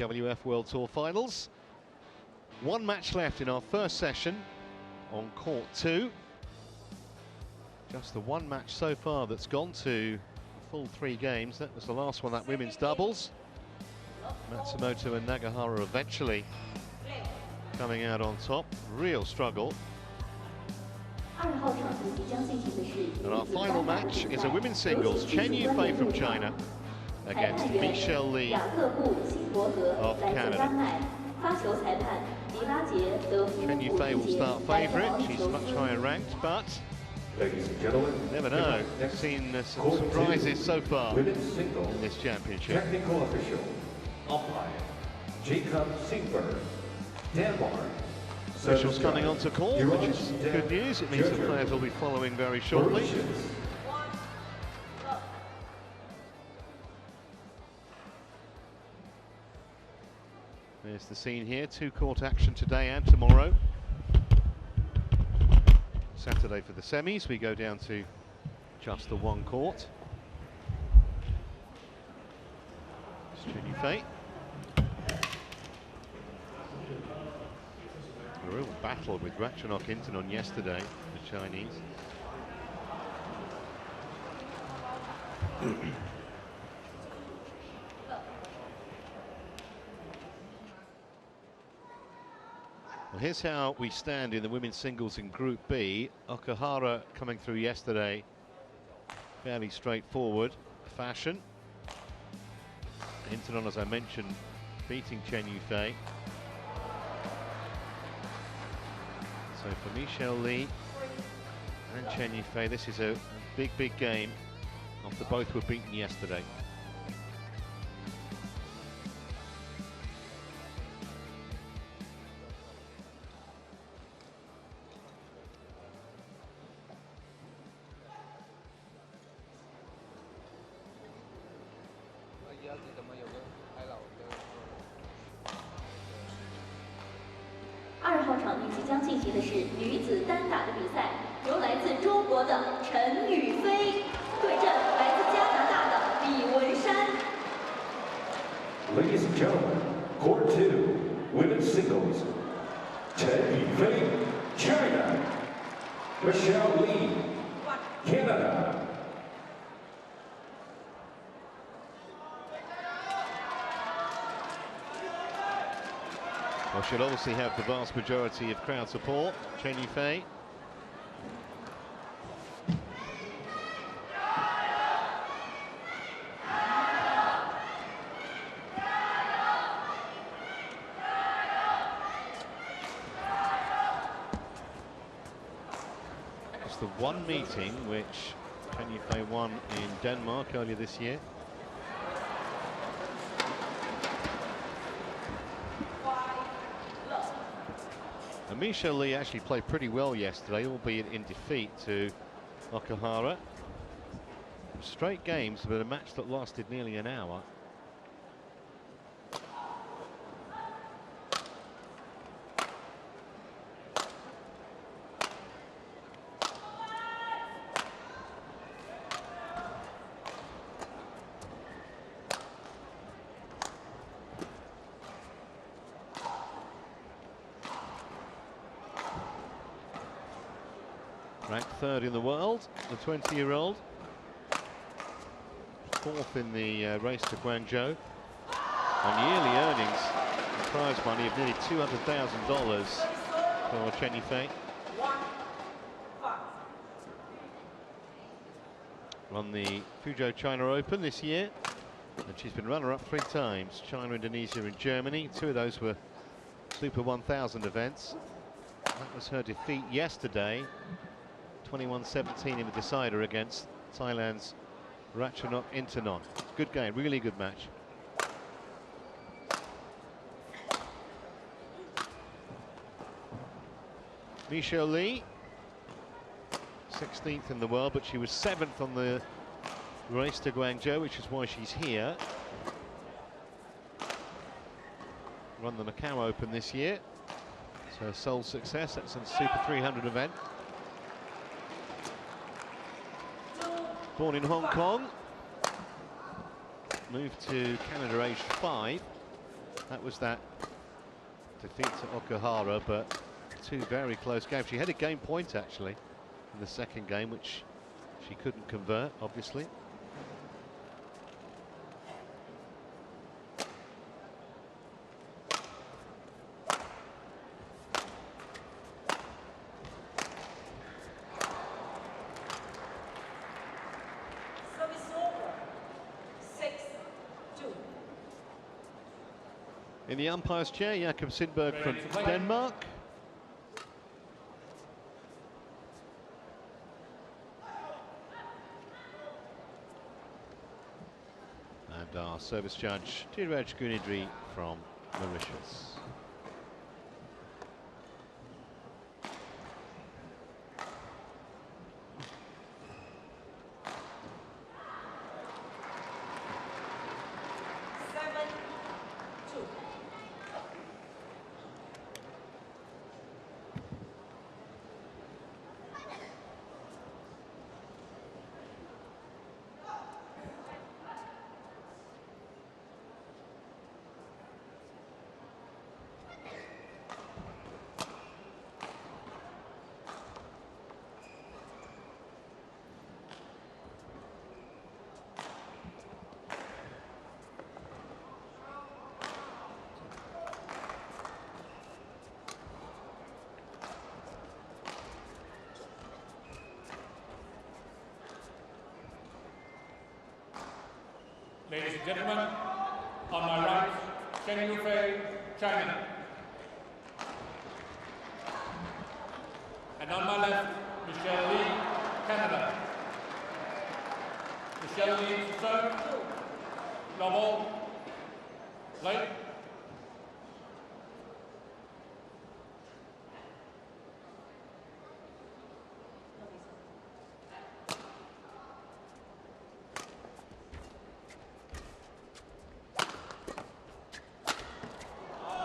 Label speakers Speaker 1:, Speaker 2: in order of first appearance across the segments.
Speaker 1: BWF World Tour finals. One match left in our first session on court 2. Just the one match so far that's gone to a full 3 games. That was the last one, that women's doubles. Matsumoto and Nagahara eventually coming out on top. Real struggle. And our final match is a women's singles. Chen Yufei from China against Michelle Li of Canada. Chen Yufei will start favourite. She's much higher ranked, but
Speaker 2: ladies and gentlemen,
Speaker 1: never know. We've seen some surprises so far in this championship.
Speaker 2: Technical official, umpire, Jacob Singberg, Denmark.
Speaker 1: Officials coming on to call, which is good news. It means the players will be following very shortly. There's the scene here, 2-court action today and tomorrow. Saturday for the semis, we go down to just the 1 court. CHEN Yufei. A real battle with Ratchanok Intanon yesterday, the Chinese. Well, here's how we stand in the women's singles in Group B. Okuhara coming through yesterday, fairly straightforward fashion. Intanon, as I mentioned, beating Chen Yufei. So for Michelle Li and Chen Yufei, this is a big game after both were beaten yesterday.
Speaker 2: Ladies and gentlemen, court 2, women's singles. Chen Yufei, China. Michelle Li, Canada.
Speaker 1: Well, she'll obviously have the vast majority of crowd support, Chen Yufei. It's the one meeting which Chen Yufei won in Denmark earlier this year. And Michelle Li actually played pretty well yesterday, albeit in defeat to Okuhara. Straight games, but a match that lasted nearly an hour. Ranked 3rd in the world, the 20-year-old. 4th in the race to Guangzhou. And yearly earnings, prize money of nearly $200,000 for Chen Yufei. Won the Fuzhou China Open this year, and she's been runner-up 3 times. China, Indonesia and Germany. 2 of those were Super 1000 events. That was her defeat yesterday. 21-17 in the decider against Thailand's Ratchanok Intanon. Good game, really good match. Michelle Li, 16th in the world, but she was 7th on the race to Guangzhou, which is why she's here. Won the Macau Open this year. It's her sole success. That's a Super 300 event. Born in Hong Kong, moved to Canada aged 5. That was that defeat to Okuhara, but two very close games. She had a game point actually in the second game, which she couldn't convert, obviously. In the umpire's chair, Jakob Sindberg from Denmark. And our service judge, Tiraj Gunidri from Mauritius.
Speaker 3: Ladies and gentlemen, on my right, CHEN Yufei, China. And on my left, Michelle Lee, Canada. Michelle Lee to serve. Love all. Late.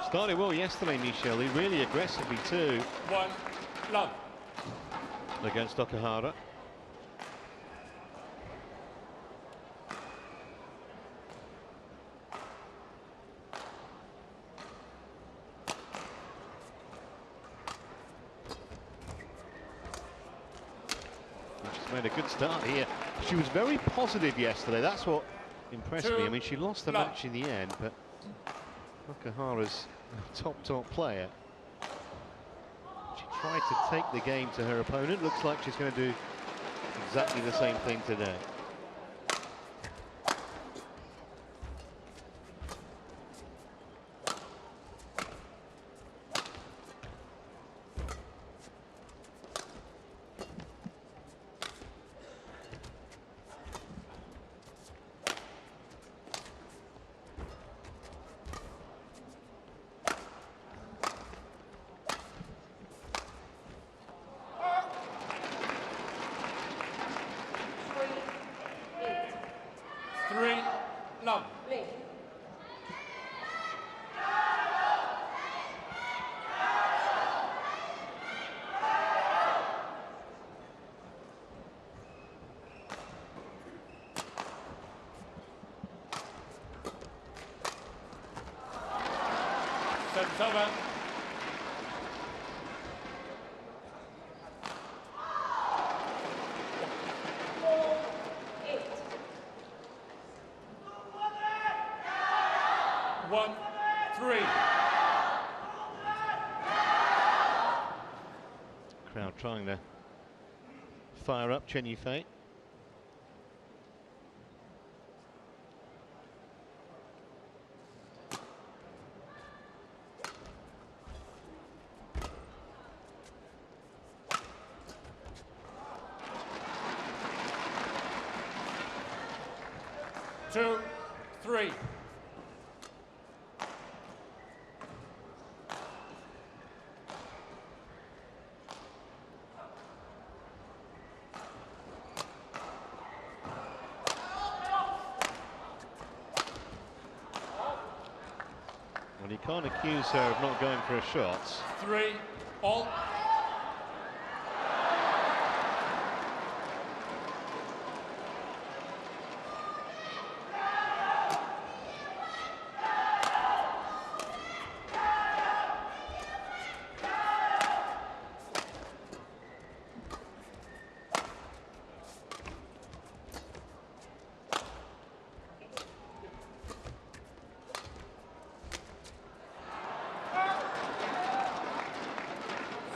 Speaker 1: Started well yesterday, Michelle Lee, really aggressively too.
Speaker 3: 1 love.
Speaker 1: Against Okuhara. She's made a good start here. She was very positive yesterday. That's what impressed me. I mean, she lost the match in the end, but Okuhara's top player. She tried to take the game to her opponent. Looks like she's going to do exactly the same thing today.
Speaker 3: Love. Service over. One, three.
Speaker 1: Crowd trying to fire up CHEN Yufei.
Speaker 3: Two, three.
Speaker 1: Well, you can't accuse her of not going for a shot.
Speaker 3: 3 all.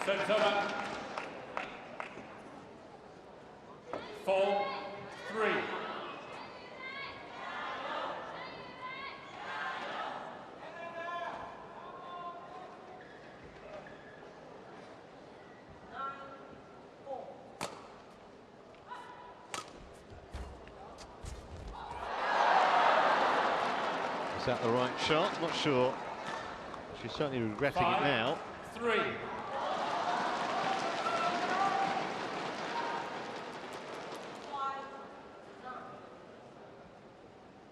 Speaker 3: Service over. 4-3.
Speaker 1: Is that the right shot? Not sure. She's certainly regretting it now.
Speaker 3: 5-3.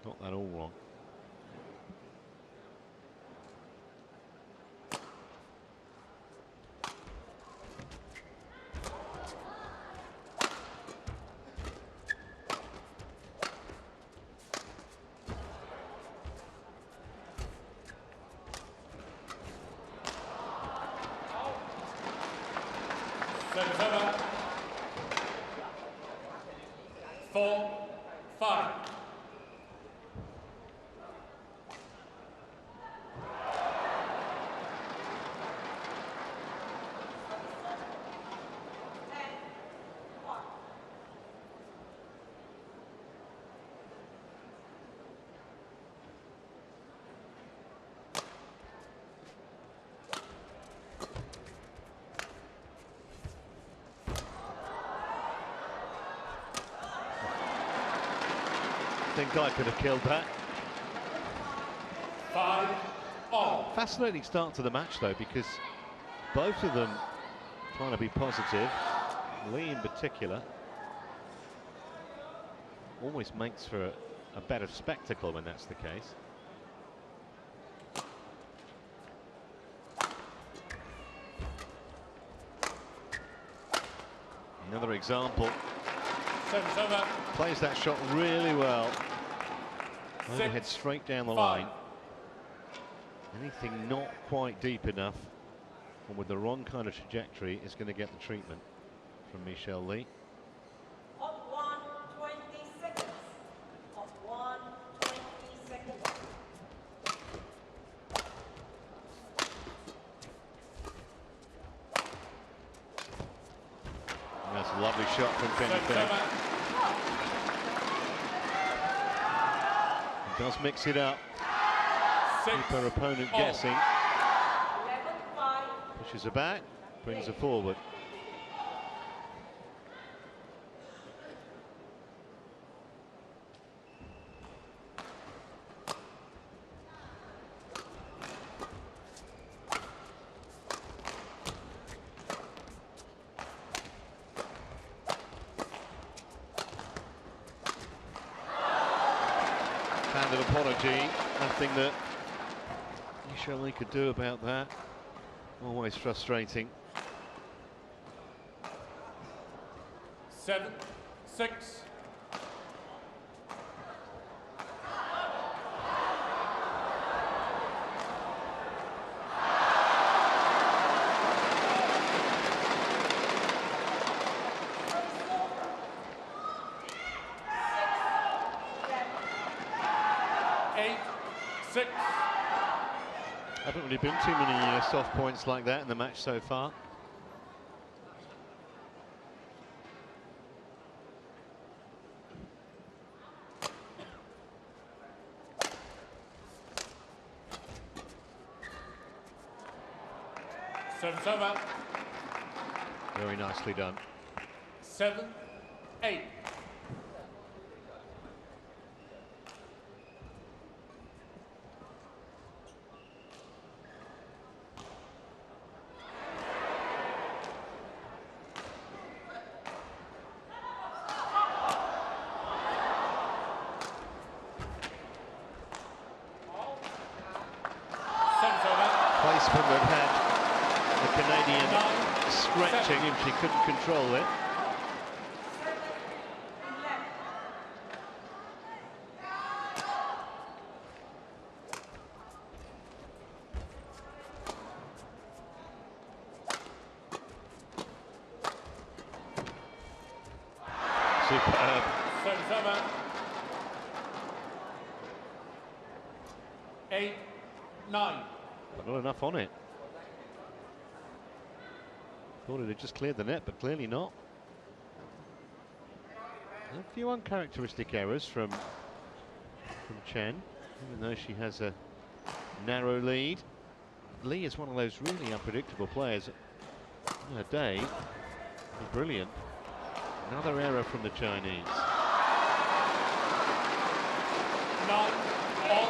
Speaker 1: Got that all wrong.
Speaker 3: Service over. 4-5.
Speaker 1: I think I could have killed that.
Speaker 3: 5-all.
Speaker 1: Fascinating start to the match though, because both of them trying to be positive. Lee in particular always makes for a better spectacle when that's the case. Another example.
Speaker 3: Service over.
Speaker 1: Plays that shot really well. Overhead straight down the line. Anything not quite deep enough and with the wrong kind of trajectory is going to get the treatment from Michelle Lee.
Speaker 4: Of 120 seconds. Of 120 seconds.
Speaker 1: And that's a lovely shot from CHEN Yufei. Does mix it up. Keep her opponent guessing.
Speaker 4: 11-5.
Speaker 1: Pushes her back, brings her forward. An apology, nothing that Michelle Lee could do about that. Always frustrating.
Speaker 3: 7-6. 8-6.
Speaker 1: Haven't really been too many soft points like that in the match so far.
Speaker 3: Service over.
Speaker 1: Very nicely done.
Speaker 3: 7-8.
Speaker 1: Placement that had the Canadian stretching if she couldn't control it. Superb.
Speaker 3: Service over. 8-9.
Speaker 1: But not enough on it. Thought it had just cleared the net, but clearly not. A few uncharacteristic errors from Chen, even though she has a narrow lead. Lee is one of those really unpredictable players. Her day was brilliant. Another error from the Chinese.
Speaker 3: 9 all.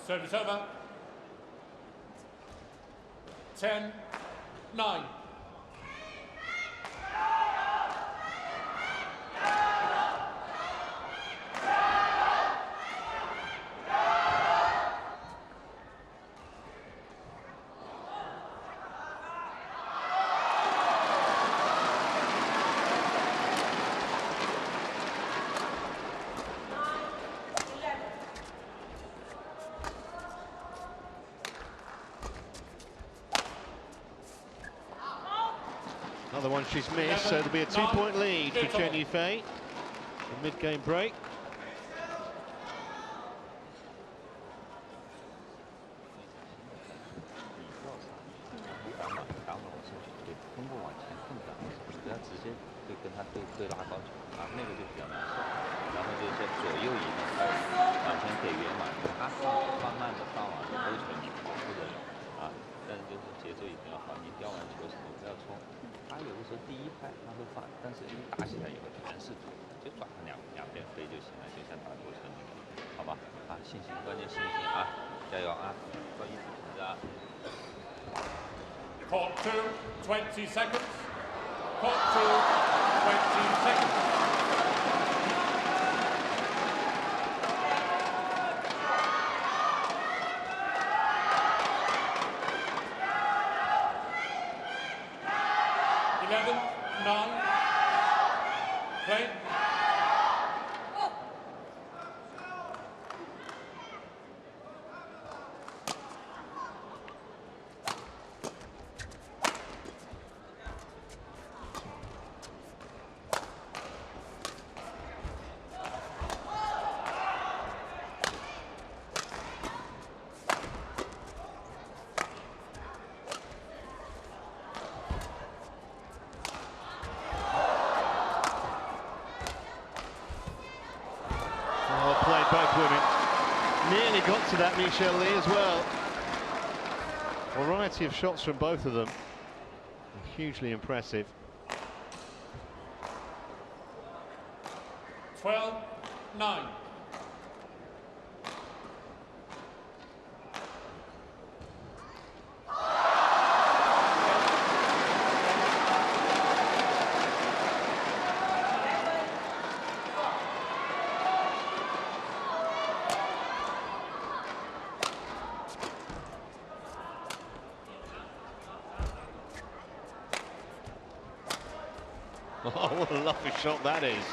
Speaker 3: Service over. 10-9.
Speaker 1: Another one she's missed, so there'll be a 2-point lead for CHEN Yufei. The mid-game break. Court 2, 20 seconds. Court 2, 20 seconds. Play. Both women nearly got to that Michelle Lee as well. A variety of shots from both of them. Hugely impressive.
Speaker 3: 12-9.
Speaker 1: Oh, what a lovely shot that is.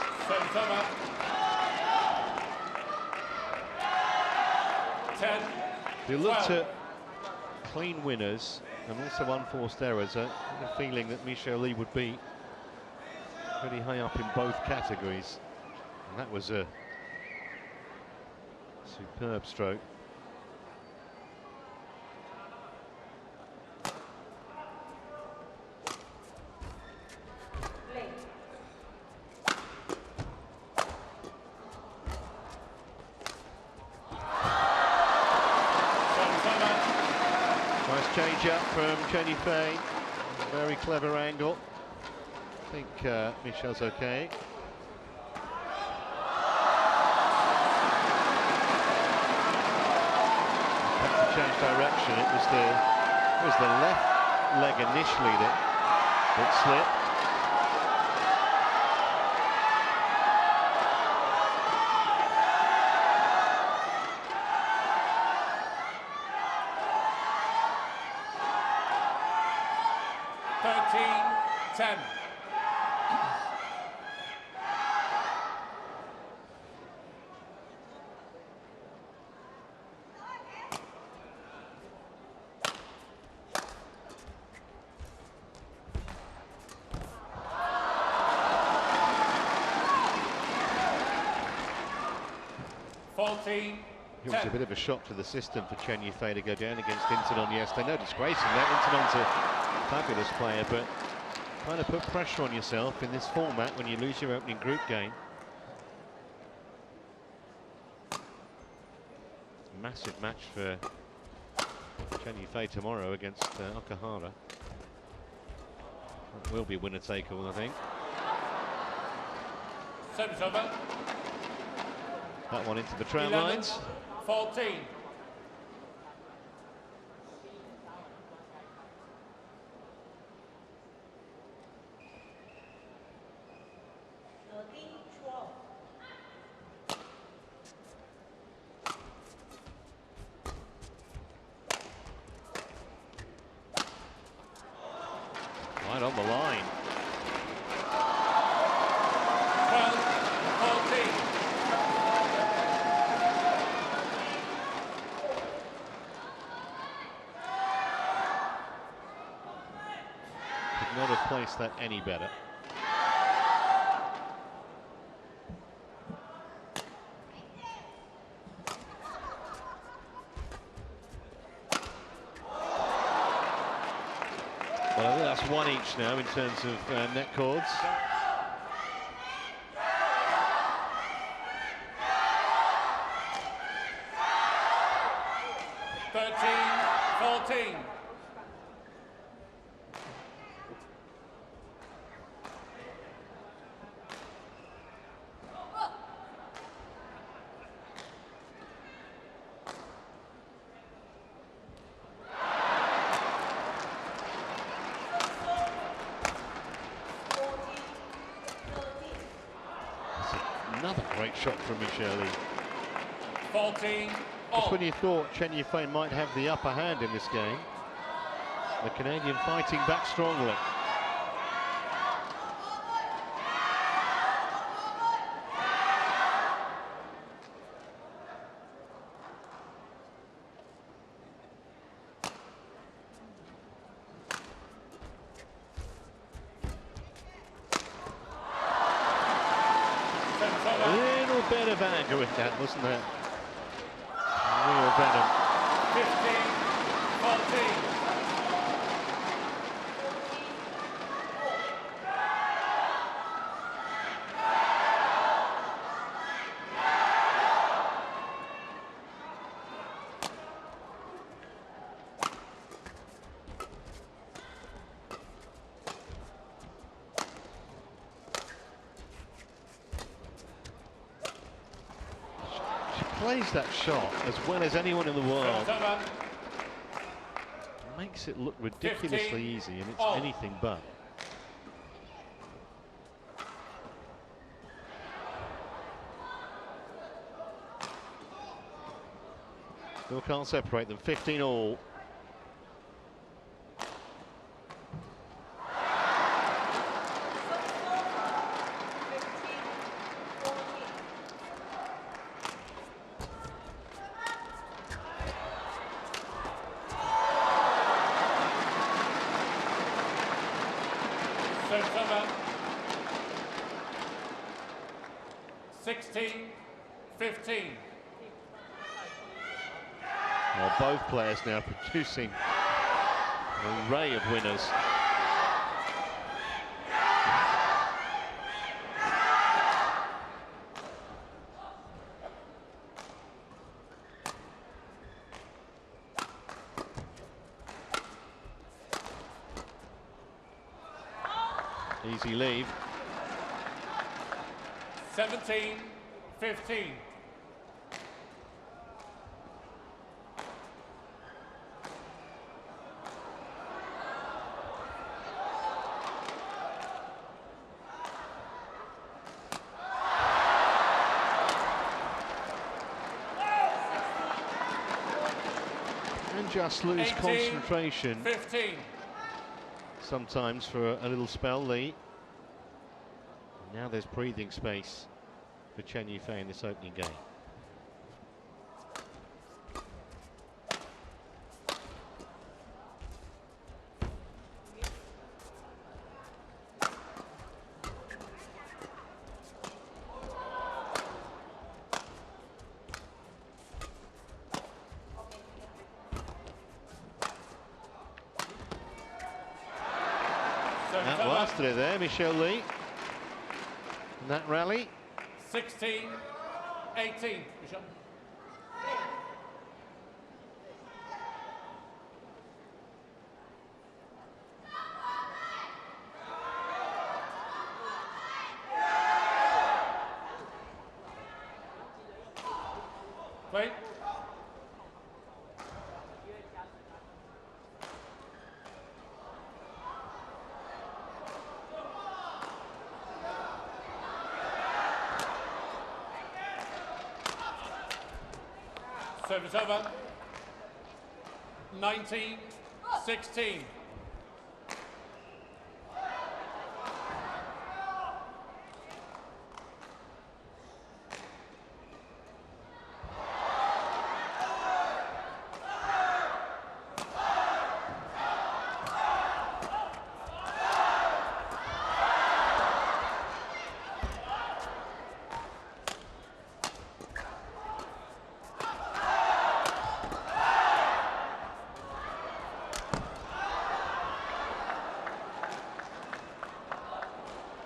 Speaker 1: If you looked at clean winners and also unforced errors, I had a feeling that Michelle Lee would be pretty high up in both categories. And that was a superb stroke. Change up from CHEN Yufei. Very clever angle. I think Michelle's okay. Had to change direction. It was the left leg initially that slipped.
Speaker 3: 14.
Speaker 1: It was a bit of a shock to the system for Chen Yufei to go down against Intanon yesterday. No disgrace in that. Intanon's a fabulous player, but trying to put pressure on yourself in this format when you lose your opening group game. Massive match for Chen Yufei tomorrow against Okahara. That will be winner-take all, I think.
Speaker 3: Service over.
Speaker 1: That one into the tram
Speaker 3: 11,
Speaker 1: lines.
Speaker 3: 14.
Speaker 1: Right on the line.
Speaker 3: 12, 14.
Speaker 1: Could not have placed that any better. Well, I think that's one each now in terms of net cords. Another great shot from Michele.
Speaker 3: 14.
Speaker 1: Just when you thought Chen Yufei might have the upper hand in this game, the Canadian fighting back strongly. A little bit of anger with that, wasn't there? Real venom.
Speaker 3: 15, 14.
Speaker 1: Plays that shot as well as anyone in the world. Makes it look ridiculously easy, and it's anything but. Still can't separate them. 15 all.
Speaker 3: Service over. 16, 15.
Speaker 1: Well, both players now producing an array of winners. Easy leave.
Speaker 3: 17, 15.
Speaker 1: And just lose
Speaker 3: 18,
Speaker 1: concentration
Speaker 3: 15.
Speaker 1: sometimes for a little spell, Lee. Now there's breathing space for Chen Yufei in this opening game. Outlasted it there, Michelle Lee. In that rally.
Speaker 3: 16-18, Michelle. Wait. Service over. 19-16.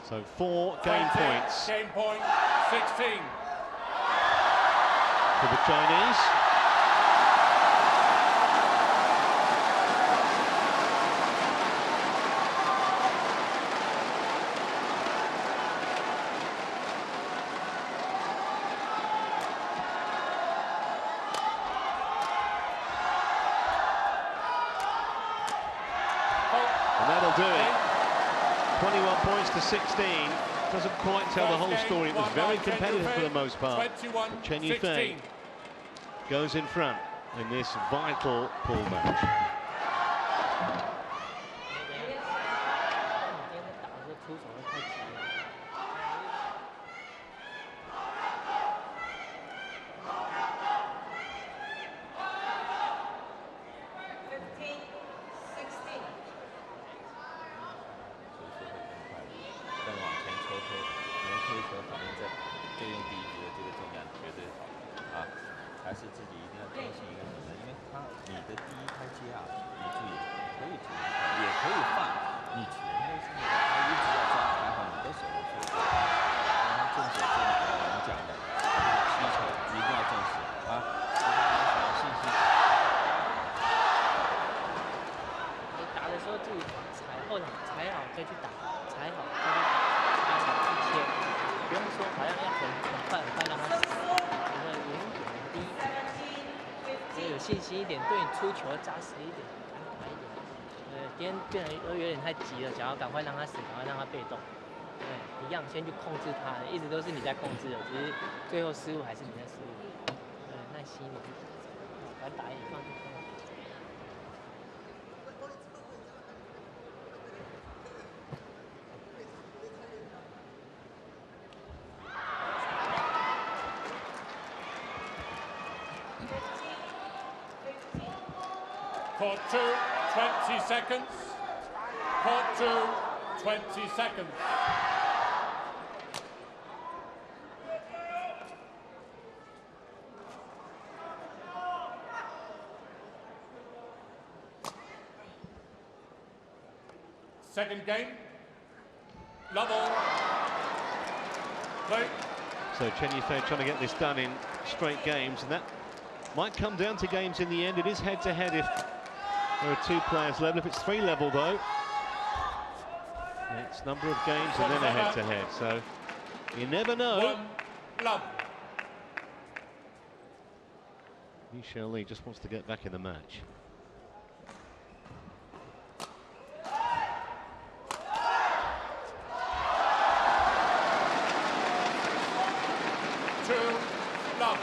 Speaker 1: So 4 game points.
Speaker 3: Game point, 16.
Speaker 1: For the Chinese. And that'll do it. 21 points to 16. Doesn't quite tell the whole story. It was very competitive for the most part. CHEN Yufei goes in front in this vital pool match.
Speaker 5: 今天变得有点太急了，想要赶快让他死，赶快让他被动。对，一样先去控制他，一直都是你在控制的，只是最后失误还是你在失误。对，耐心一点，把他打一点放就可以了。
Speaker 3: Court 2, 20 seconds. Court 2, 20 seconds. Second game. Level. Play.
Speaker 1: So CHEN Yufei trying to get this done in straight games, and that might come down to games in the end. It is head-to-head if there are 2 players level. If it's 3 level, though, it's number of games and then a head-to-head. So you never know.
Speaker 3: 1 love.
Speaker 1: Michelle Lee just wants to get back in the match.
Speaker 3: Love.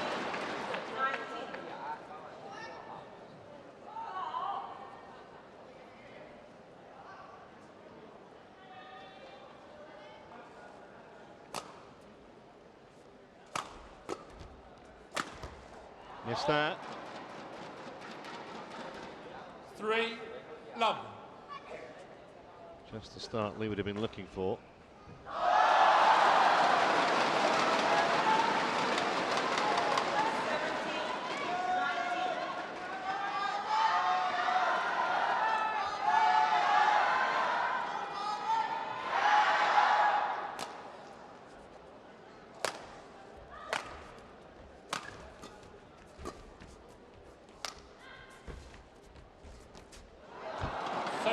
Speaker 1: Missed that.
Speaker 3: 3 love.
Speaker 1: Just the start Lee would have been looking for.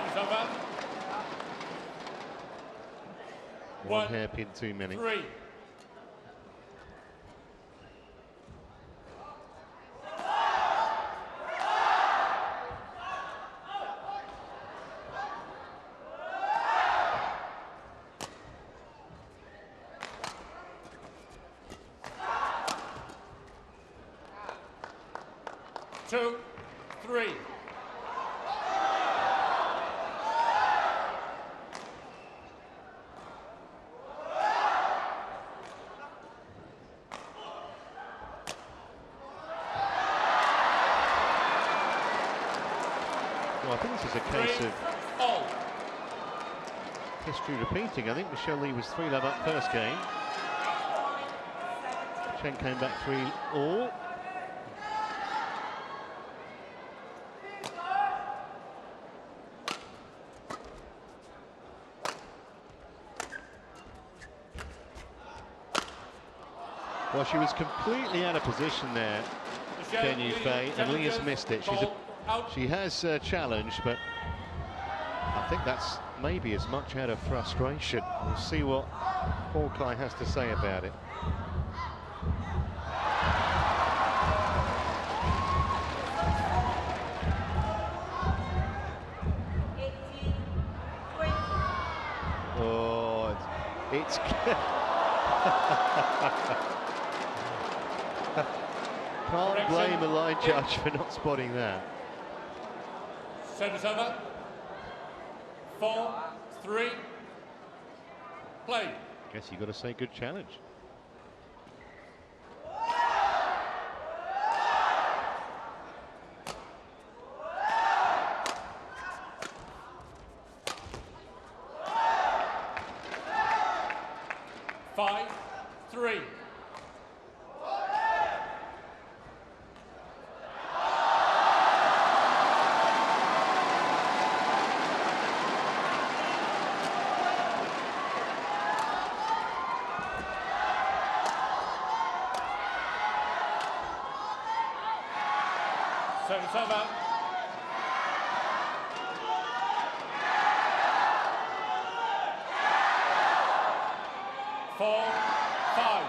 Speaker 3: Service over.
Speaker 1: One hairpin too many.
Speaker 3: 3. Two, 3.
Speaker 1: Well, I think this is a case of
Speaker 3: all.
Speaker 1: history repeating. I think Michelle Lee was 3-love up first game. Chen came back 3-all. Well, she was completely out of position there, CHEN Yufei, and Lee has missed it. She has challenged, but I think that's maybe as much out of frustration. We'll see what Hawkeye has to say about it. Oh, it's can't blame a line judge for not spotting that.
Speaker 3: Service over. 4, 3. Play.
Speaker 1: Guess you got to say good challenge.
Speaker 3: Five, 3. Service over. 4, 5.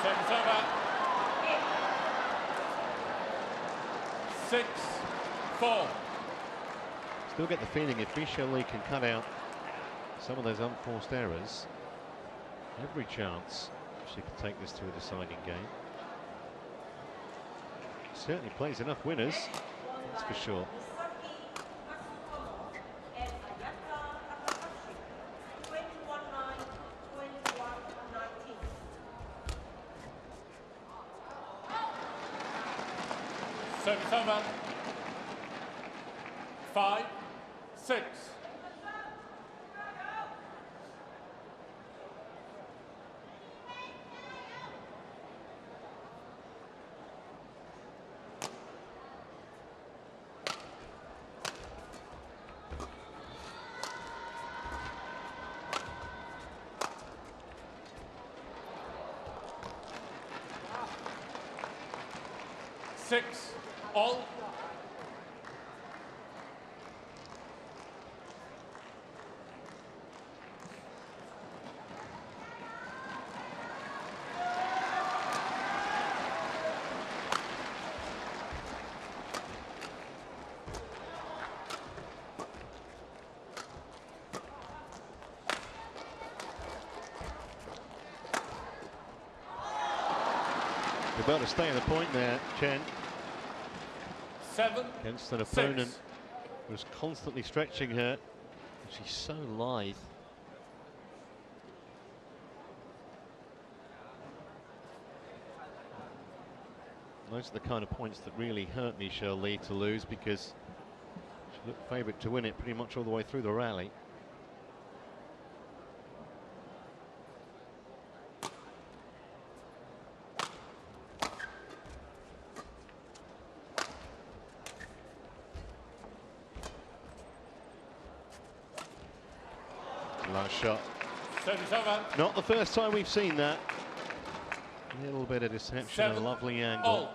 Speaker 3: Service over. 6, 4.
Speaker 1: Still get the feeling if Michelle Lee can cut out some of those unforced errors, every chance she can take this to a deciding game. Certainly plays enough winners, that's for sure.
Speaker 3: Service over. 5, 6. Six, all.
Speaker 1: About to stay on the point there, Chen.
Speaker 3: 7,
Speaker 1: Against an
Speaker 3: 6.
Speaker 1: opponent who was constantly stretching her. She's so lithe. Those are the kind of points that really hurt Michelle Lee to lose, because she looked favourite to win it pretty much all the way through the rally. last shot.
Speaker 3: Service over.
Speaker 1: Not the first time we've seen that. A little bit of deception, a lovely angle.
Speaker 3: All.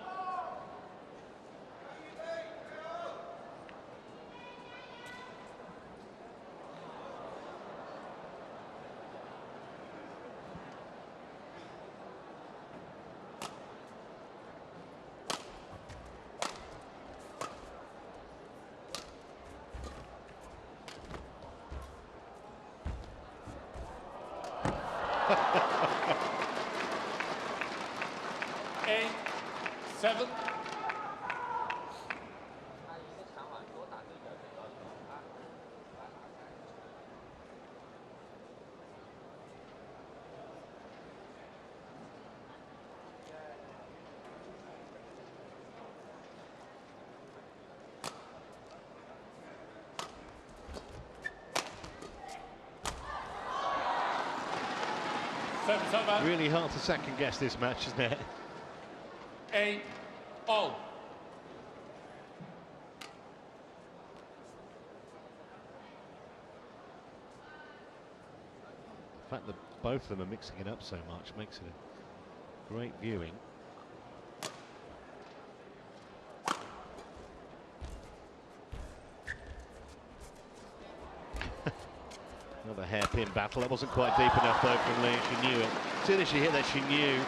Speaker 3: Eight, 7. Service over.
Speaker 1: Really hard to second guess this match, isn't it?
Speaker 3: 8, all.
Speaker 1: The fact that both of them are mixing it up so much makes it a great viewing. Another hairpin battle. That wasn't quite deep enough though from Lee. She knew it. As soon as she hit that, she knew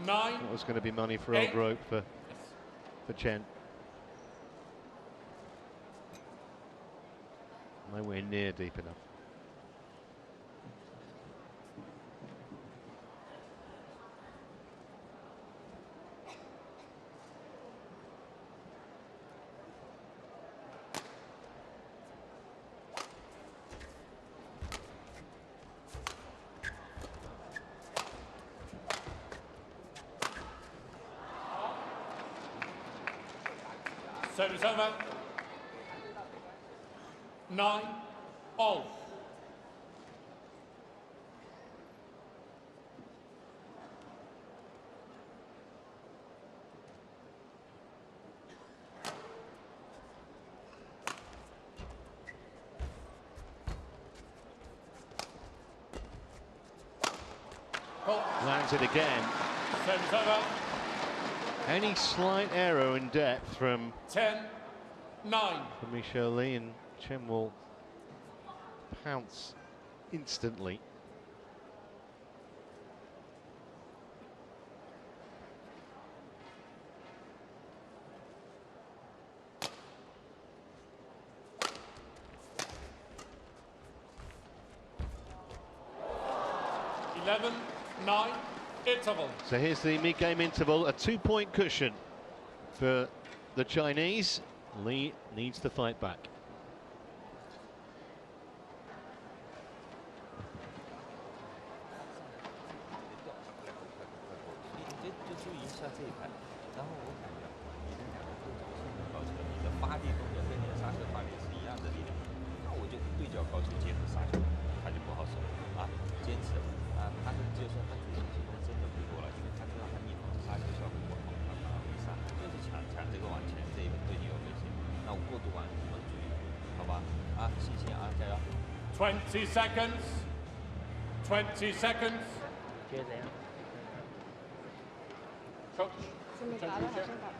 Speaker 3: 9.
Speaker 1: that was going to be money for
Speaker 3: Eight.
Speaker 1: old rope for Chen. Nowhere near deep enough.
Speaker 3: Service over. 9, all.
Speaker 1: Lands it again.
Speaker 3: Service over.
Speaker 1: Any slight error in depth from
Speaker 3: 10, 9.
Speaker 1: Michelle Lee, and Chen will pounce instantly.
Speaker 3: Eleven, 9, interval.
Speaker 1: So here's the mid-game interval, a 2-point cushion for the Chinese. Lee needs to fight back.
Speaker 3: Twenty seconds. 20 seconds.
Speaker 5: 觉得怎样？
Speaker 3: Coach.
Speaker 6: 这么打的好像打。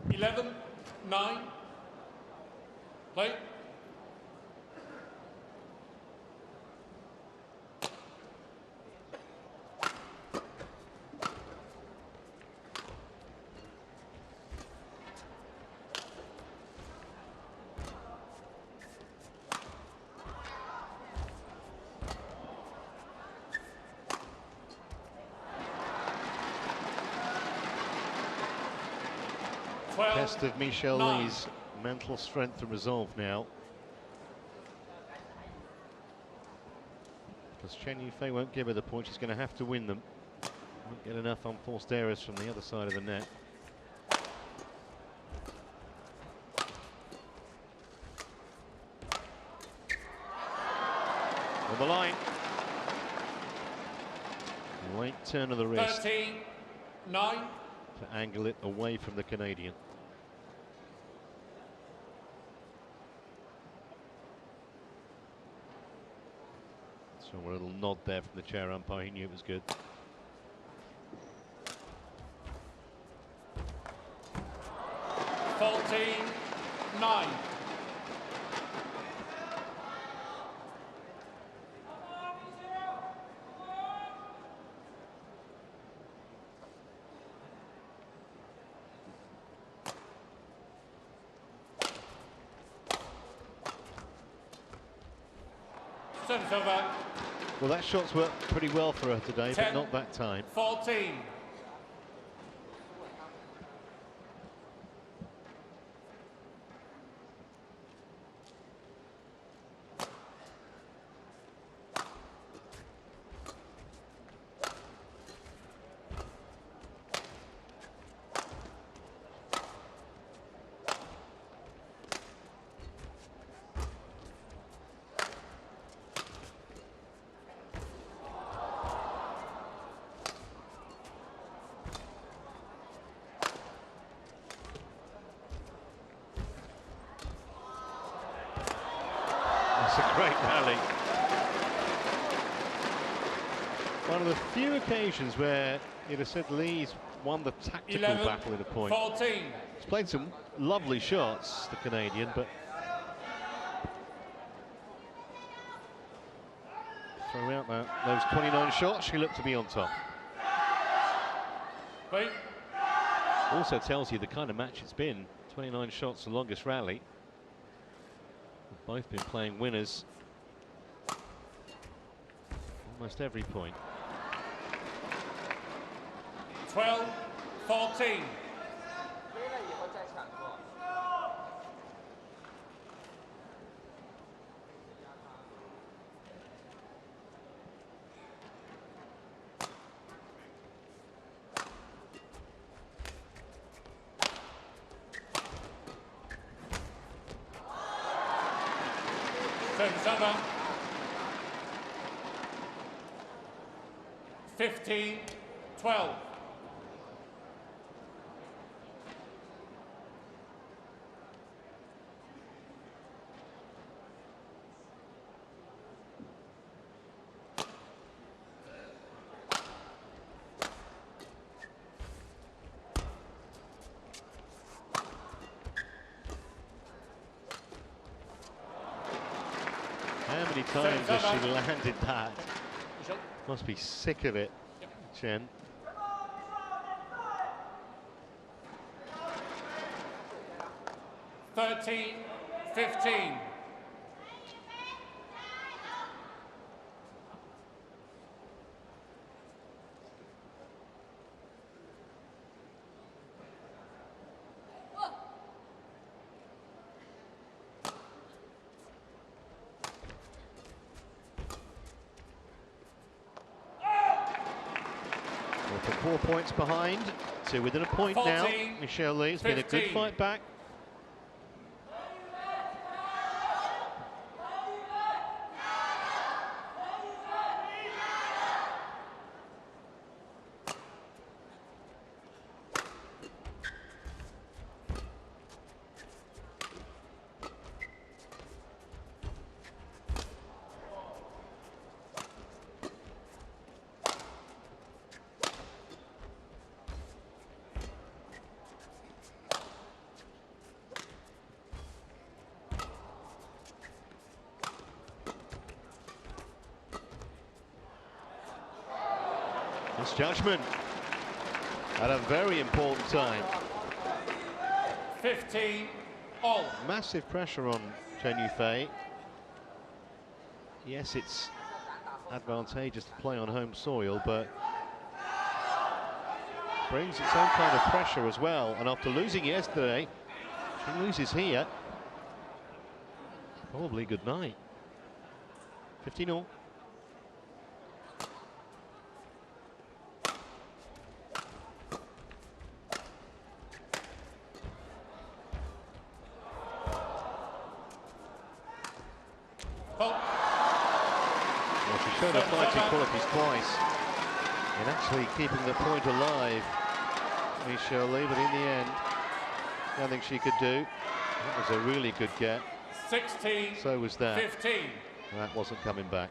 Speaker 3: 11, 9. Play.
Speaker 1: Test of Michelle
Speaker 3: 9.
Speaker 1: Lee's mental strength and resolve now. Because CHEN Yufei won't give her the point, she's going to have to win them. Won't get enough unforced errors from the other side of the net. On the line. Late turn of the wrist
Speaker 3: 13-9.
Speaker 1: to angle it away from the Canadian. So a little nod there from the chair umpire. He knew it was good.
Speaker 3: Faulty 9. Service over.
Speaker 1: Well, that shot's worked pretty well for her today,
Speaker 3: 10,
Speaker 1: but not that time.
Speaker 3: 14.
Speaker 1: It's a great rally. One of the few occasions where you'd have said Lee's won the tactical
Speaker 3: 11,
Speaker 1: battle at a point.
Speaker 3: 14.
Speaker 1: He's played some lovely shots, the Canadian, but throughout those 29 shots, she looked to be on top.
Speaker 3: Wait.
Speaker 1: Also tells you the kind of match it's been. 29 shots, the longest rally. They've both been playing winners almost every point.
Speaker 3: 12-14. Service over. 15-12.
Speaker 1: How many times has she landed that? Must be sick of it, Chen.
Speaker 3: Thirteen, 15.
Speaker 1: We're 4 points behind, to within a point now.
Speaker 3: 14,
Speaker 1: Michelle Lee, it's been a good
Speaker 3: 15.
Speaker 1: fight back. Misjudgment at a very important time.
Speaker 3: 15 all.
Speaker 1: Massive pressure on CHEN Yufei. Yes, it's advantageous to play on home soil, but brings its own kind of pressure as well. And after losing yesterday, she loses here. Probably good night. 15 all. Well, she showed her fighting qualities twice in actually keeping the point alive, Michelle Lee, but in the end, nothing she could do. That was a really good get.
Speaker 3: 16.
Speaker 1: So was that.
Speaker 3: 15.
Speaker 1: That wasn't coming back.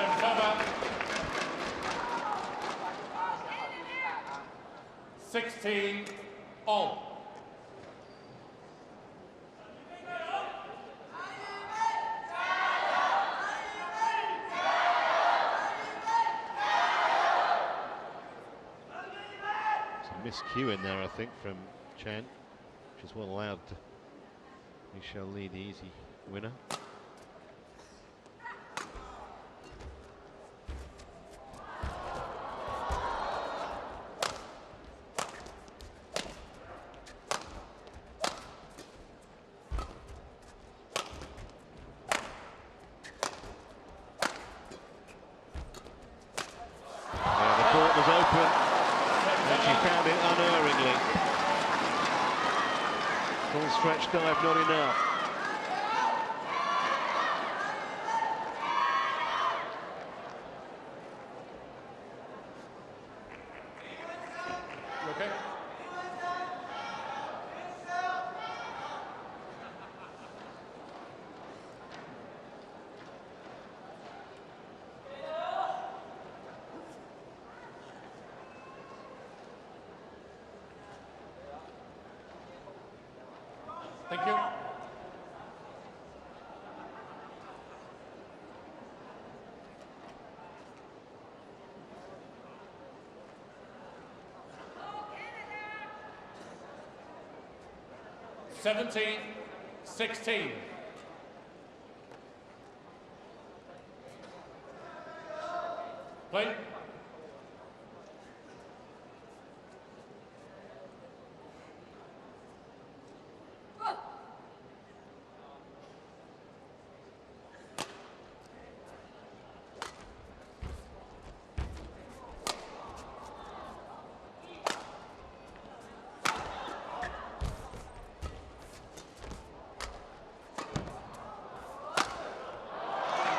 Speaker 3: Serve 16 all.
Speaker 1: Miscue in there, I think, from Chen, which is well allowed Michelle Lee, the easy winner. The court was open. And she found it unerringly. Full stretch dive, not enough.
Speaker 3: Okay. Thank you. Seventeen, 16. Play.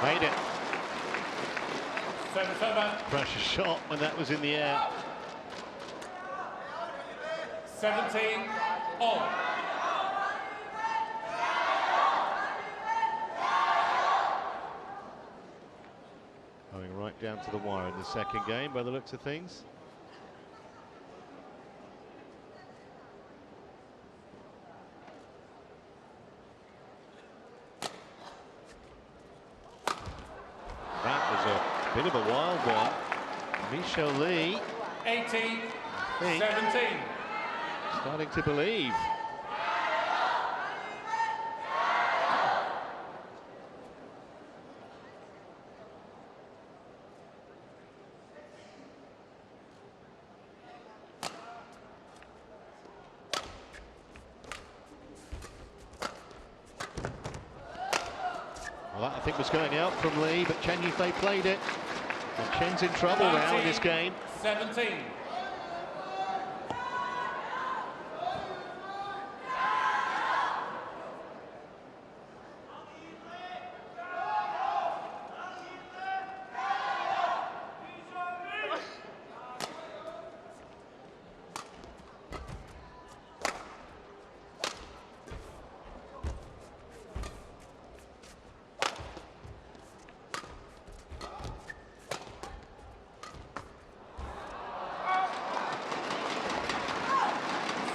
Speaker 1: Made it.
Speaker 3: Serve.
Speaker 1: Pressure shot when that was in the air.
Speaker 3: 17 all.
Speaker 1: Going right down to the wire in the second game by the looks of things. That was a bit of a wild one. Michelle Lee
Speaker 3: 18,
Speaker 1: think
Speaker 3: 17.
Speaker 1: starting to believe. Well, that I think was going out from Lee, but Chen Yufei played it. And Chen's in trouble now in this game.
Speaker 3: 17.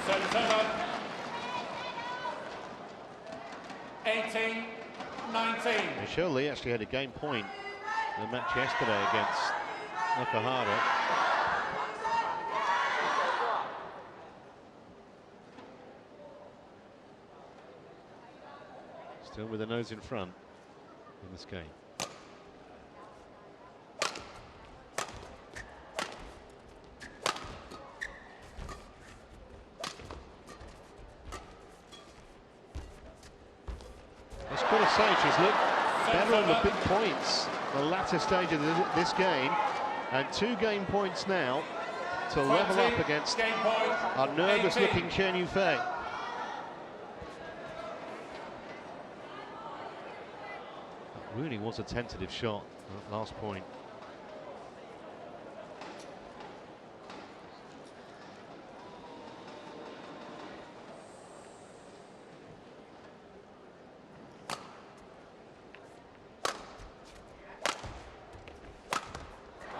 Speaker 3: Serve. 18, 19.
Speaker 1: Michelle Lee actually had a game point in the match yesterday against Nakahara. Still with the nose in front in this game. As Quilla Sage has looked better on the big points, the latter stage of this game, and 2 game points now to level up against our nervous-looking CHEN Yufei. Really was a tentative shot at that last point.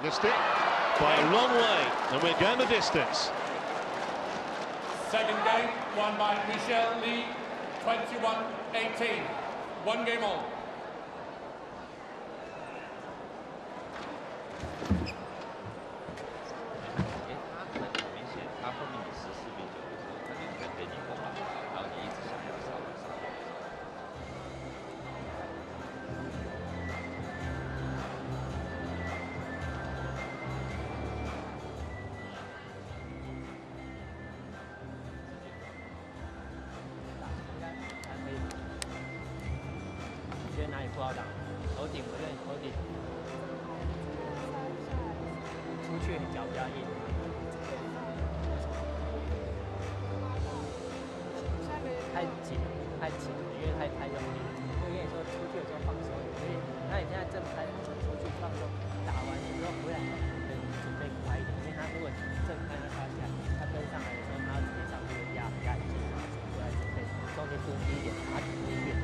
Speaker 1: Missed it by a long way, and we're going the distance.
Speaker 3: Second game won by Michelle Lee, 21-18. 1 game all.
Speaker 5: 哪里不好打？头顶，我觉得你头顶出去脚比较硬，太紧，因为太用力。我跟你说，出去的时候放松，所以那你现在正拍，出去放松，打完之后回来，准备快一点，因为他如果正拍他发下，他跟上来的时候，他要直接上去压紧，然后回来准备，中间蹲低一点，他直接越。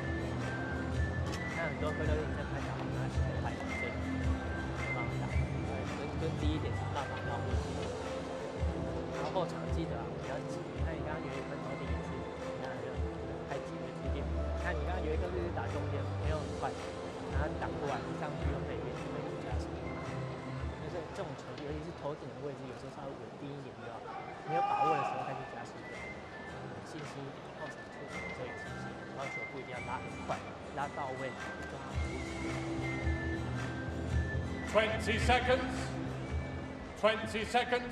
Speaker 5: 那很多回头你在拍打，拿起来拍对，慢慢打，蹲低一点，慢慢到位。然后后场记得比较急，你看你刚刚有一分头顶也是，那就太急了出界。那你刚刚有一个就是打中间，没有很快，然后挡不完上去又可以加速。就是这种球，尤其是头顶的位置，有时候稍微稳定一点就好。没有把握的时候再去加速掉。信心一点，后场出手的时候有信心，然后球不一定要拉很快。拉到位
Speaker 3: 20 seconds. 20 seconds.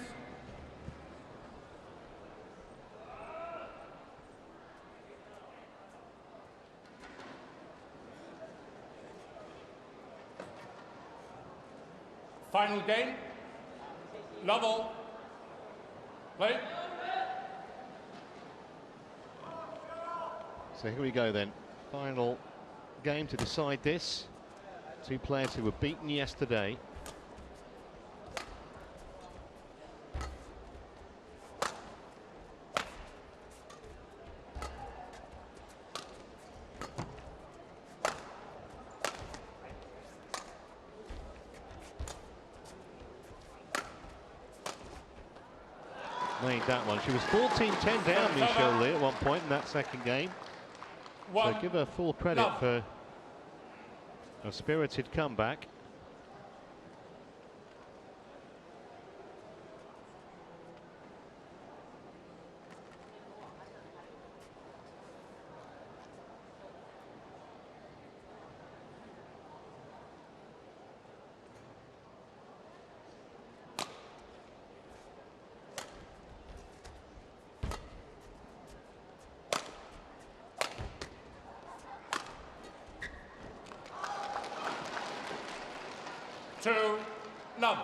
Speaker 3: Final game. Level. Play.
Speaker 1: So here we go then. Final game to decide this. 2 players who were beaten yesterday. Made that one. She was 14-10 down, Michelle Lee, at one point in that second game. So give her full credit for a spirited comeback.
Speaker 3: Two, love.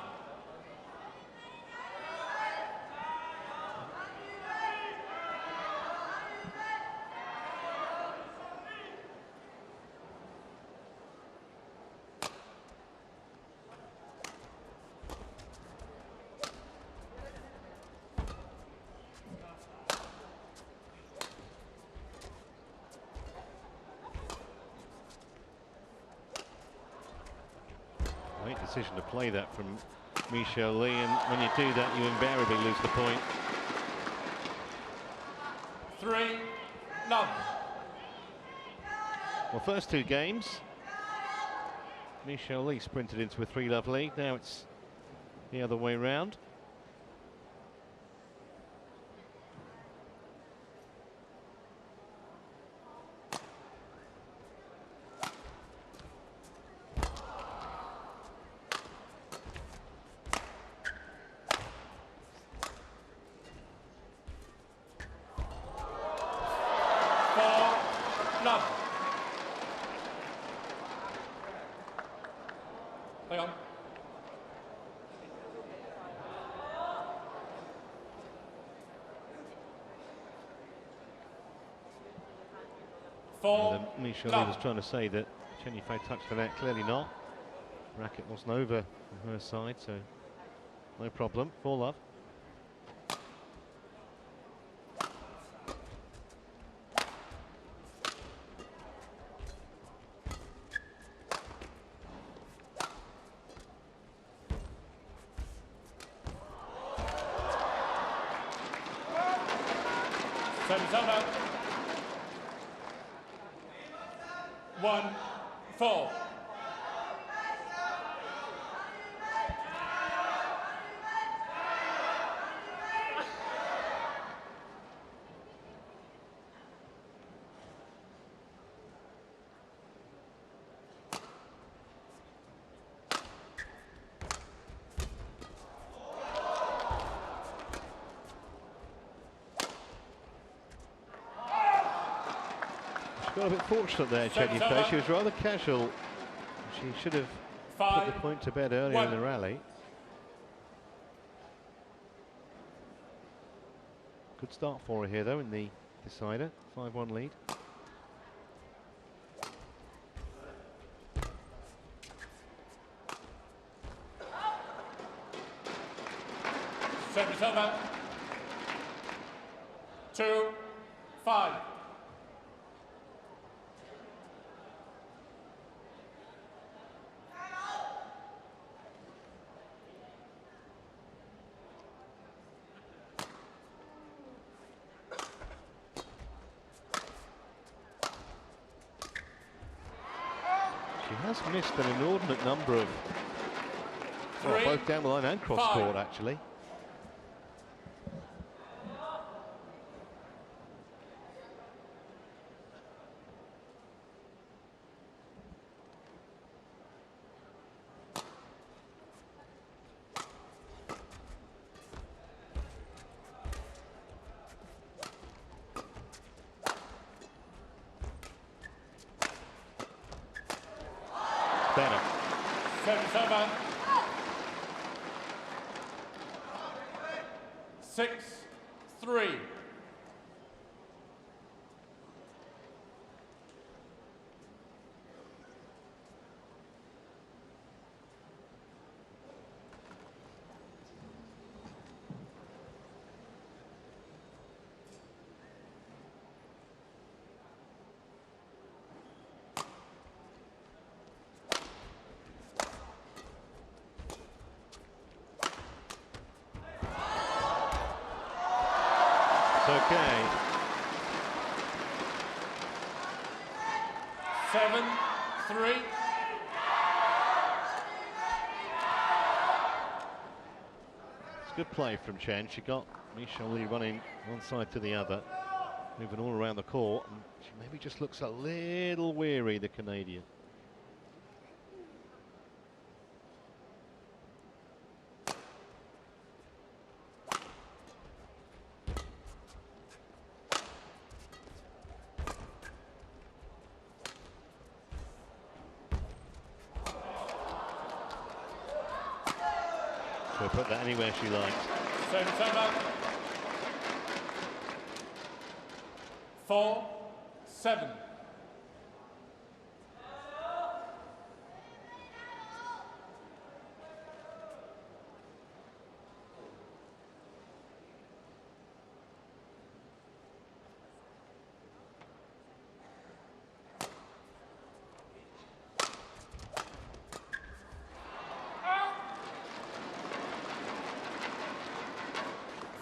Speaker 1: Great decision to play that from Michelle Lee, and when you do that, you invariably lose the point.
Speaker 3: 3, love.
Speaker 1: Well, first 2 games, Michelle Lee sprinted into a 3-love lead. Now it's the other way round.
Speaker 3: Play on.
Speaker 1: Michel Lee was trying to say that Chen Yufei touched the net, clearly not. Racket wasn't over on her side, so no problem. 4-love.
Speaker 3: Service over. 1-4.
Speaker 1: Got a bit fortunate there, Chen Yufei. She was rather casual. She should have put the point to bed earlier in the rally. Good start for her here, though, in the decider. 5-1 lead.
Speaker 3: Service over. 2-5.
Speaker 1: She has missed an inordinate number of, well, both down the line and cross court, actually. Better.
Speaker 3: Service over. 6-3.
Speaker 1: Okay.
Speaker 3: 7-3.
Speaker 1: It's good play from Chen. She got Michel Lee running one side to the other, moving all around the court, and she maybe just looks a little weary, the Canadian. She'll put that anywhere she likes.
Speaker 3: Service over. 4-7.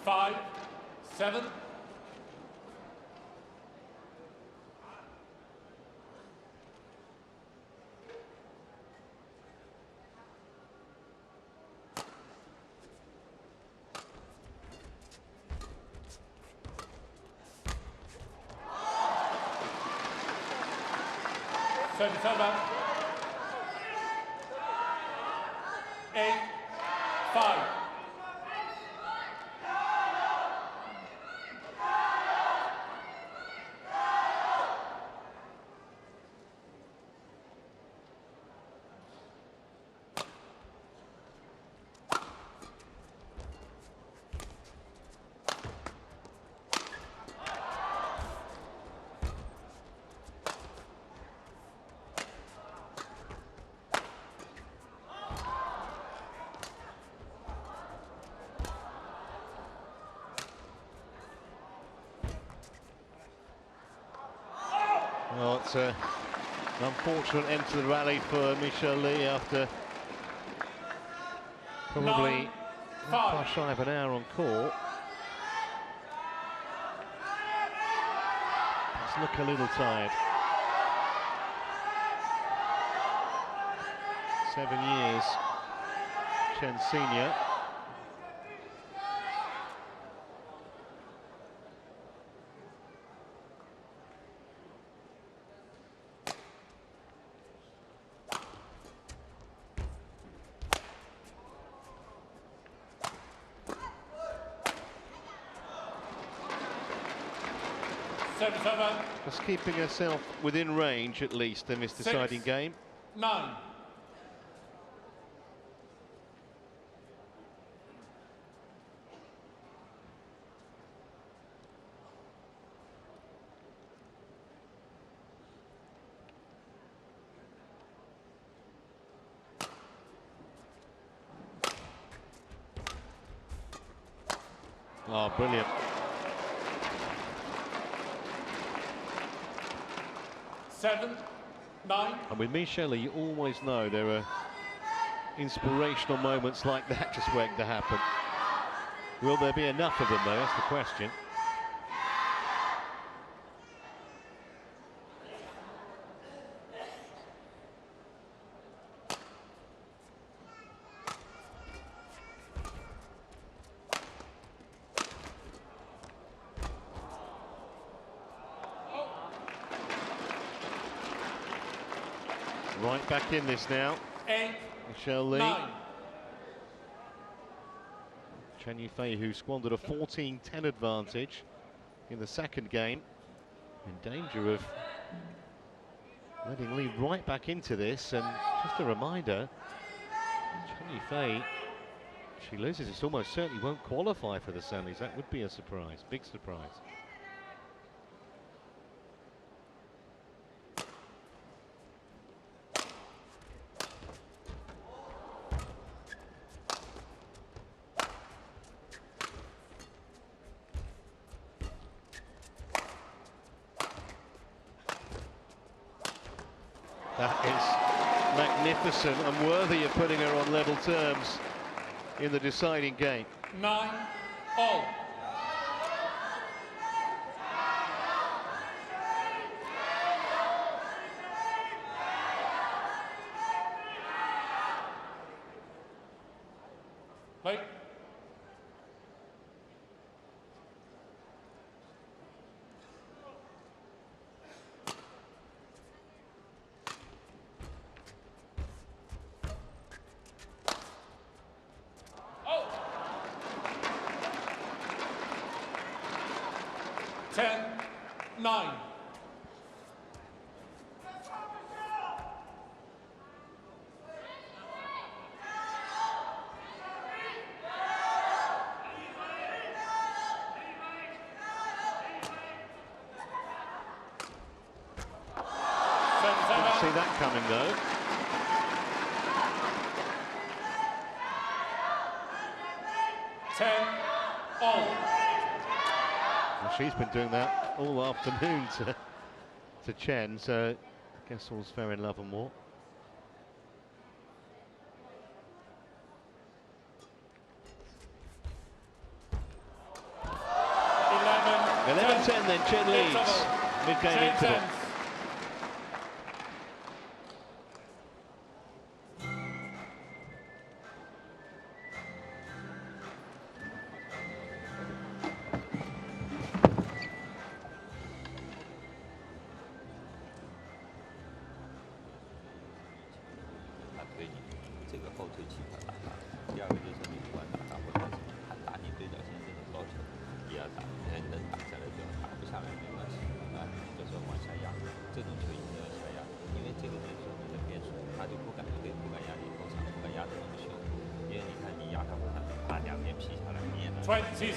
Speaker 3: Five, 7. Service over. 8-5.
Speaker 1: It's an unfortunate end to the rally for Michelle Lee after probably far shy of an hour on court. Let's look a little tired. 7 years, Chen Senior. Just keeping herself within range at least in this deciding game.
Speaker 3: 9.
Speaker 1: Oh, brilliant.
Speaker 3: 7, 9.
Speaker 1: And with Michelle Lee, you always know there are inspirational moments like that just waiting to happen. Will there be enough of them, though? That's the question. Right back in this now.
Speaker 3: 8,
Speaker 1: Michelle Lee.
Speaker 3: 9.
Speaker 1: CHEN Yufei, who squandered a 14-10 advantage in the second game, in danger of letting Lee right back into this. And just a reminder, CHEN Yufei, if she loses, it almost certainly won't qualify for the semis. That would be a surprise, big surprise. That is magnificent and worthy of putting her on level terms in the deciding game.
Speaker 3: 9, all. Play. Oh. 10, 9.
Speaker 1: Didn't see that coming though. Well, she's been doing that all afternoon to Chen, so I guess all's fair in love and war. 11-10 then, Chen leads. Mid-game interval.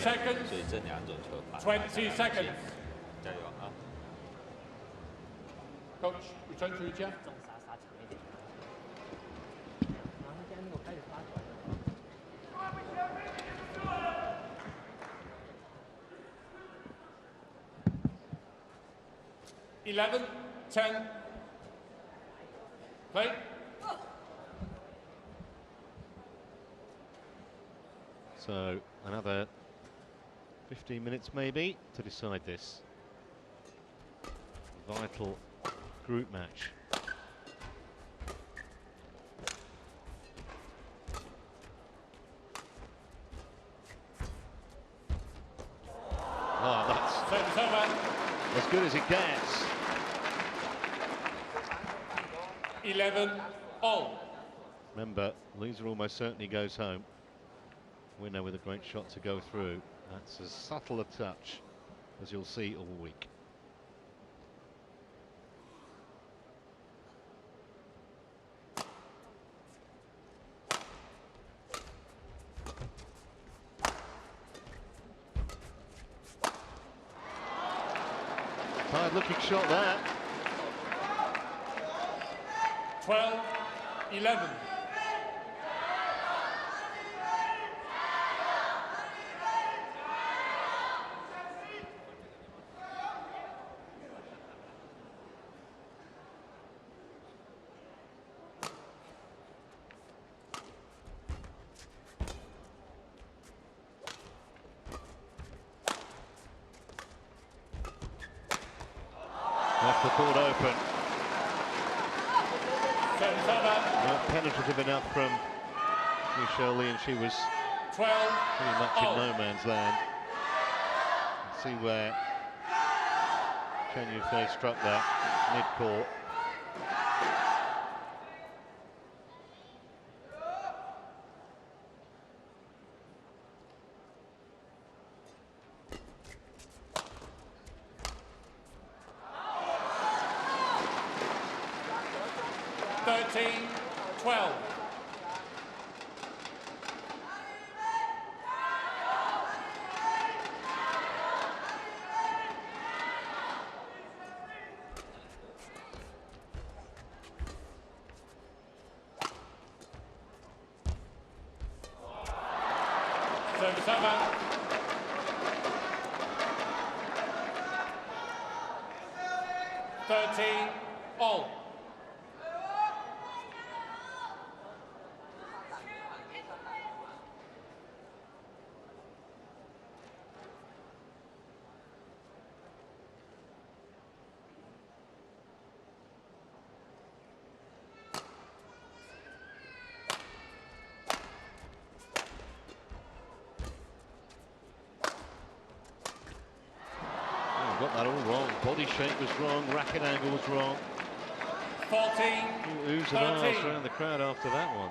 Speaker 3: seconds. 20 seconds. Coach, return to your chair. 11, 10. Play.
Speaker 1: So another 15 minutes maybe to decide this vital group match. Oh, that's as good as it gets.
Speaker 3: 11 all.
Speaker 1: Remember, loser almost certainly goes home. Winner with a great shot to go through. That's as subtle a touch as you'll see all week. Tired looking shot there.
Speaker 3: 12-11.
Speaker 1: Left the court open.
Speaker 3: Not
Speaker 1: penetrative enough from Michelle Lee, and she was
Speaker 3: 12
Speaker 1: pretty much in no man's land. Let's see where CHEN Yufei struck that mid-court.
Speaker 3: Service over. All.
Speaker 1: Got that all wrong. Body shape was wrong, racket angle was wrong.
Speaker 3: 14.
Speaker 1: Oohs and ahs around the crowd after that one.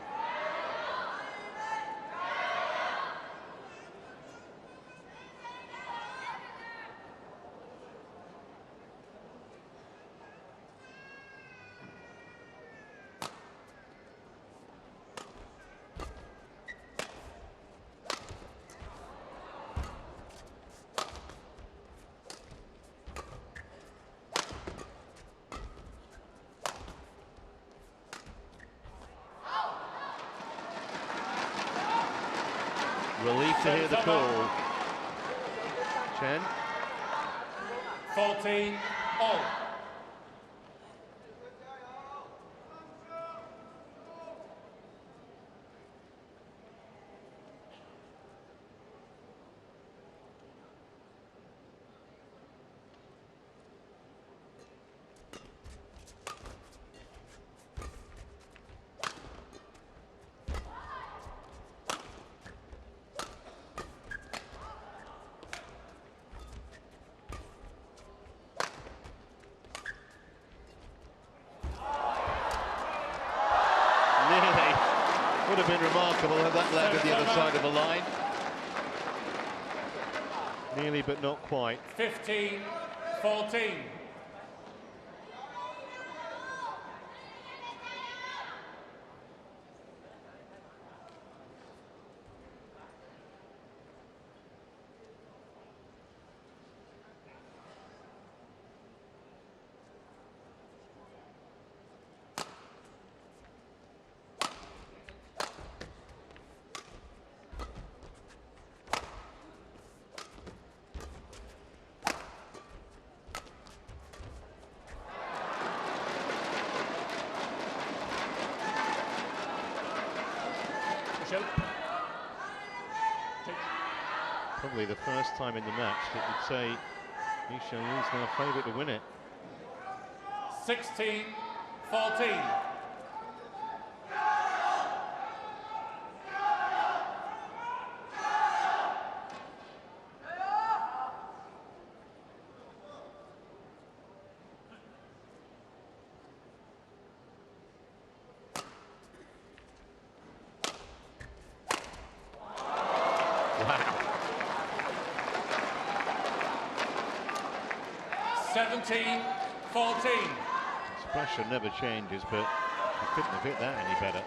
Speaker 1: Relief to hear the call. CHEN.
Speaker 3: 14 all.
Speaker 1: Would have been remarkable had that landed the other side of the line. Nearly, but not quite.
Speaker 3: 15-14. Michelle.
Speaker 1: Probably the first time in the match that you'd say Michelle Lee's now favourite to win it.
Speaker 3: 16-14.
Speaker 1: Wow.
Speaker 3: 17-14.
Speaker 1: Pressure never changes, but she couldn't have hit that any better.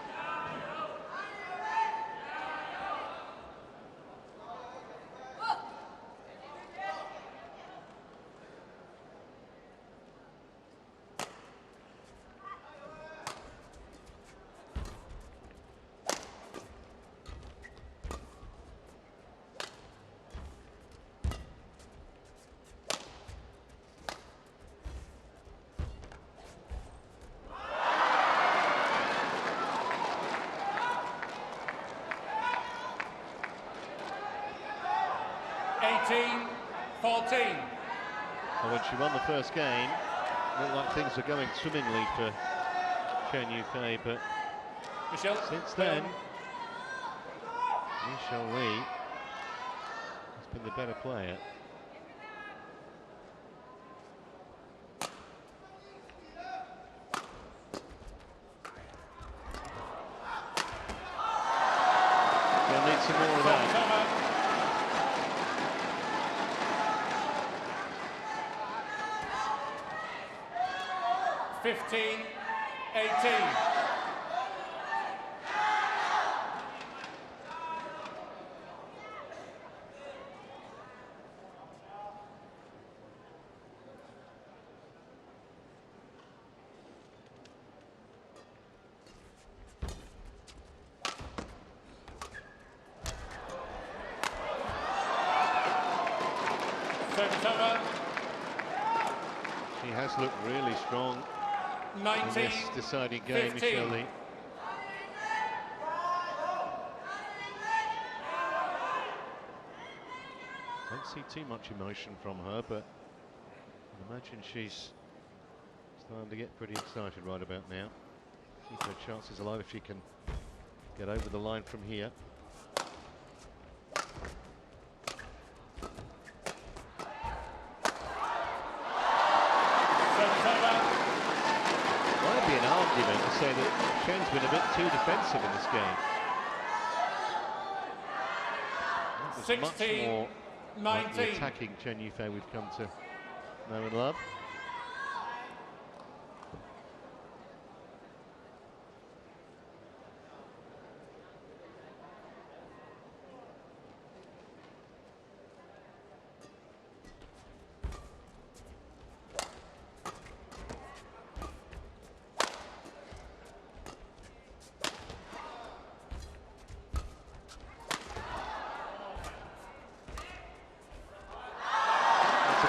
Speaker 3: Well,
Speaker 1: when she won the first game, it looked like things were going swimmingly for CHEN Yufei, but
Speaker 3: Michelle,
Speaker 1: since then, Michelle Lee has been the better player. They'll need some more of that.
Speaker 3: 15-18. Service over.
Speaker 1: She has looked really strong in this deciding game,
Speaker 3: 15.
Speaker 1: Michelle Lee. Don't see too much emotion from her, but I imagine she's starting to get pretty excited right about now. Keep her chances alive if she can get over the line from here. Might be an argument to say that Chen's been a bit too defensive in this game. There's much more like the attacking CHEN Yufei we've come to know and love.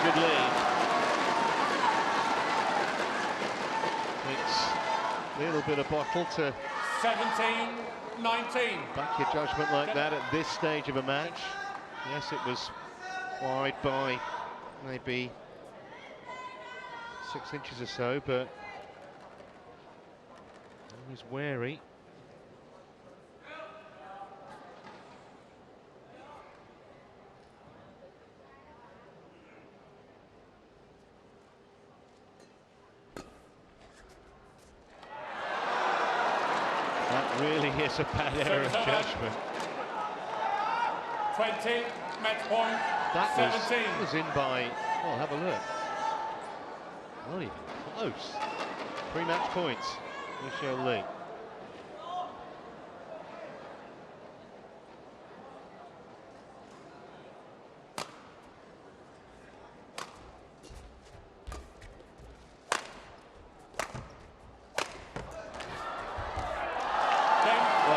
Speaker 1: Good lead. It's a little bit of bottle to
Speaker 3: 17-19.
Speaker 1: back your judgment like that at this stage of a match. Yes, it was wide by maybe 6 inches or so, but always wary. That really is a bad error of judgment.
Speaker 3: 20, match point,
Speaker 1: That
Speaker 3: 17.
Speaker 1: was in by, oh, have a look. Not even close. 3 match points, Michelle Lee.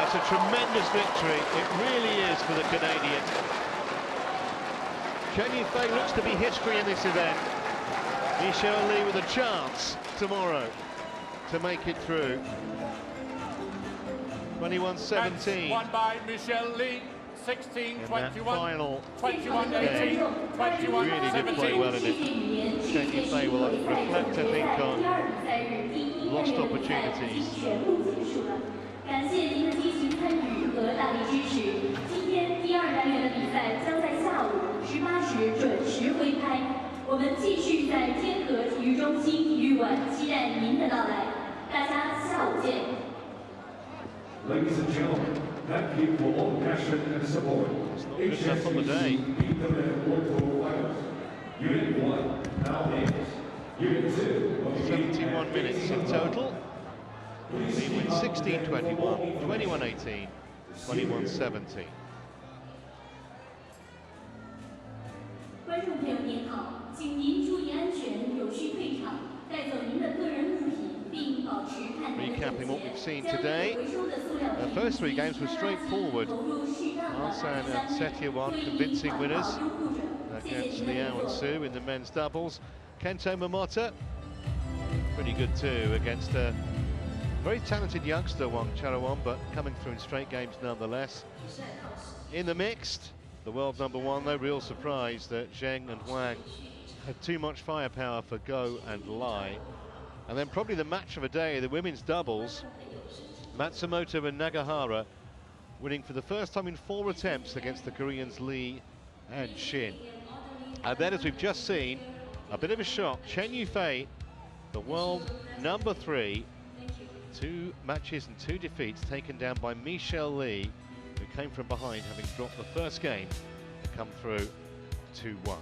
Speaker 1: It's a tremendous victory, it really is, for the Canadian. CHEN Yufei looks to be history in this event. Michelle Lee with a chance tomorrow to make it through. 21-17.
Speaker 3: Won by Michelle Lee. 16-21,
Speaker 1: Final
Speaker 3: 21-18, 21-17.
Speaker 1: Really did play well in it. CHEN Yufei will reflect, I think, on lost opportunities.
Speaker 6: 感谢您的积极参与和大力支持。今天第二单元的比赛将在下午18时准时挥拍。我们继续在天河体育中心体育馆期待您的到来。大家下午见。
Speaker 2: Ladies and gentlemen, thank you for all passion and support. HSBC BWF World Tour Finals. Unit 1 now ends. Unit 2 will be
Speaker 1: 71 minutes in total. They win 16-21, 21-18, 21-17.
Speaker 6: 观众朋友您好，请您注意安全，有序退场，带走您的个人物品，并保持看台的整
Speaker 1: Recapping what we've
Speaker 6: 洁。
Speaker 1: seen
Speaker 6: 将
Speaker 1: today,
Speaker 6: 回收的塑料
Speaker 1: the
Speaker 6: 瓶
Speaker 1: first three games were
Speaker 6: 请大家
Speaker 1: straightforward.
Speaker 6: 投入适当的
Speaker 1: Arsan and
Speaker 6: 3
Speaker 1: Setyewan
Speaker 6: 推
Speaker 1: convincing
Speaker 6: 环保
Speaker 1: winners
Speaker 6: 拥护者。谢谢
Speaker 1: against
Speaker 6: 您的
Speaker 1: Liao
Speaker 6: 合
Speaker 1: and
Speaker 6: 作。
Speaker 1: Su in the men's doubles. Kento Momota, pretty good too against a very talented youngster, Wang Charawan, but coming through in straight games nonetheless. In the mixed, the world #1 though, real surprise that Zheng and Huang had too much firepower for Go and Lai. And then probably the match of the day, the women's doubles, Matsumoto and Nagahara winning for the first time in 4 attempts against the Koreans Lee and Shin. And then, as we've just seen, a bit of a shock, CHEN Yufei, the world #3, 2 matches and 2 defeats, taken down by Michelle Lee, who came from behind, having dropped the first game to come through 2-1.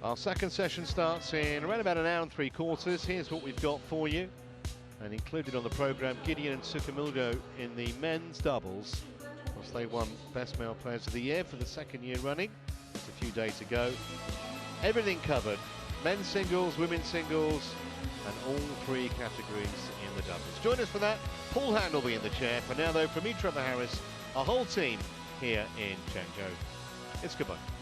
Speaker 1: Our second session starts in around about an hour and 3/4. Here's what we've got for you. And included on the programme, Gideon and Tsukamildo in the men's doubles. Plus they won Best Male Players of the Year for the 2nd year running. Just a few days ago. Everything covered. Men's singles, women's singles, and all 3 categories in the doubles. Join us for that. Paul Hand will be in the chair. For now though, from me, Trevor Harris, our whole team here in Changzhou. It's goodbye.